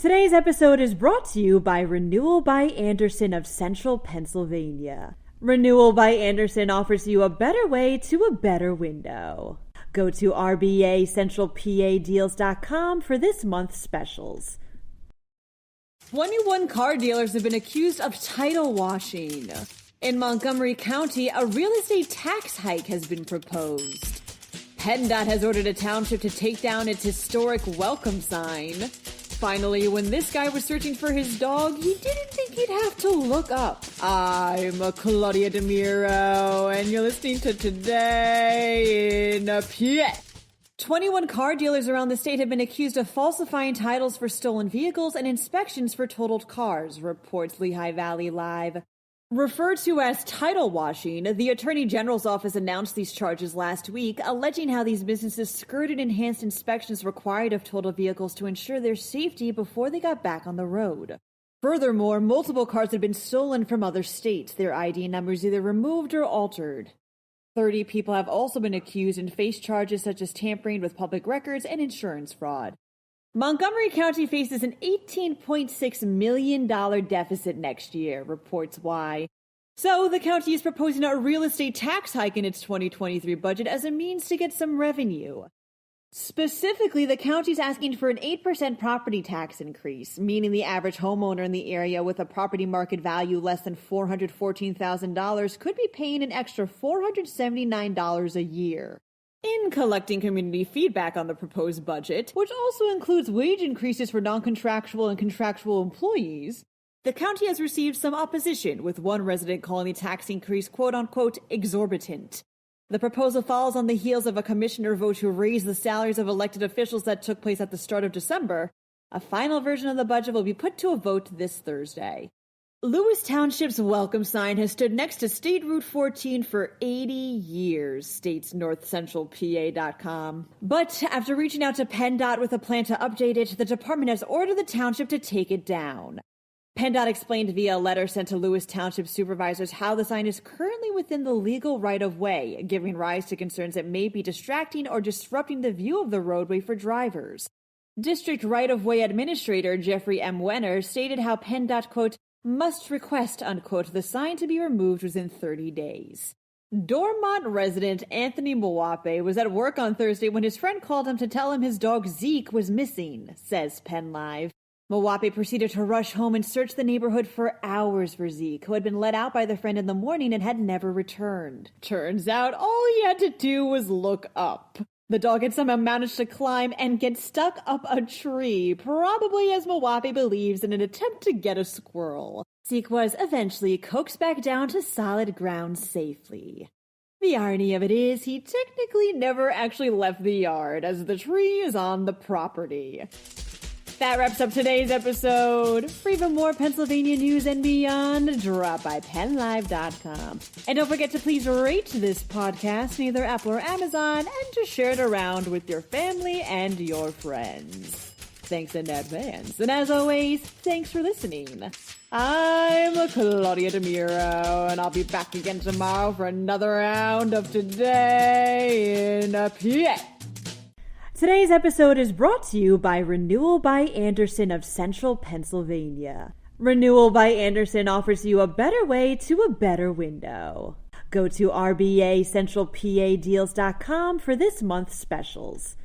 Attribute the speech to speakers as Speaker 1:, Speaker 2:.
Speaker 1: Today's episode is brought to you by Renewal by Andersen of Central Pennsylvania. Renewal by Andersen offers you a better way to a better window. Go to RBACentralPADeals.com for this month's specials. 21 car dealers have been accused of title washing. In Montgomery County, a real estate tax hike has been proposed. PennDOT has ordered a township to take down its historic welcome sign. Finally, when this guy was searching for his dog, he didn't think he'd have to look up. I'm Claudia Dimuro, and you're listening to Today in PA. 21 car dealers around the state have been accused of falsifying titles for stolen vehicles and inspections for totaled cars, reports Lehigh Valley Live. Referred to as title washing, the Attorney General's office announced these charges last week, alleging how these businesses skirted enhanced inspections required of totaled vehicles to ensure their safety before they got back on the road. Furthermore, multiple cars had been stolen from other states, their ID numbers either removed or altered. 30 people have also been accused and face charges such as tampering with public records and insurance fraud. Montgomery County faces an $18.6 million deficit next year, reports Why. So the county is proposing a real estate tax hike in its 2023 budget as a means to get some revenue. Specifically, the county's asking for an 8% property tax increase, meaning the average homeowner in the area with a property market value less than $414,000 could be paying an extra $479 a year. In collecting community feedback on the proposed budget, which also includes wage increases for non-contractual and contractual employees, the county has received some opposition, with one resident calling the tax increase quote-unquote exorbitant. The proposal follows on the heels of a commissioner vote to raise the salaries of elected officials that took place at the start of December. A final version of the budget will be put to a vote this Thursday. Lewis Township's welcome sign has stood next to State Route 14 for 80 years, states NorthCentralPA.com. But after reaching out to PennDOT with a plan to update it, the department has ordered the township to take it down. PennDOT explained via a letter sent to Lewis Township supervisors how the sign is currently within the legal right-of-way, giving rise to concerns that may be distracting or disrupting the view of the roadway for drivers. District Right-of-Way Administrator Jeffrey M. Wenner stated how PennDOT, quote, must request, unquote, the sign to be removed within 30 days. Dormont resident Anthony Mwape was at work on Thursday when his friend called him to tell him his dog Zeke was missing, says PennLive. Mwape proceeded to rush home and search the neighborhood for hours for Zeke, who had been let out by the friend in the morning and had never returned. Turns out all he had to do was look up. The dog had somehow managed to climb and get stuck up a tree, probably as Mwape believes in an attempt to get a squirrel. Zeke was eventually coaxed back down to solid ground safely. The irony of it is he technically never actually left the yard, as the tree is on the property. That wraps up today's episode. For even more Pennsylvania news and beyond, drop by PennLive.com. And don't forget to please rate this podcast in either Apple or Amazon and to share it around with your family and your friends. Thanks in advance. And as always, thanks for listening. I'm Claudia Dimuro, and I'll be back again tomorrow for another round of Today in PA. Today's episode is brought to you by Renewal by Andersen of Central Pennsylvania. Renewal by Andersen offers you a better way to a better window. Go to RBACentralPADeals.com for this month's specials.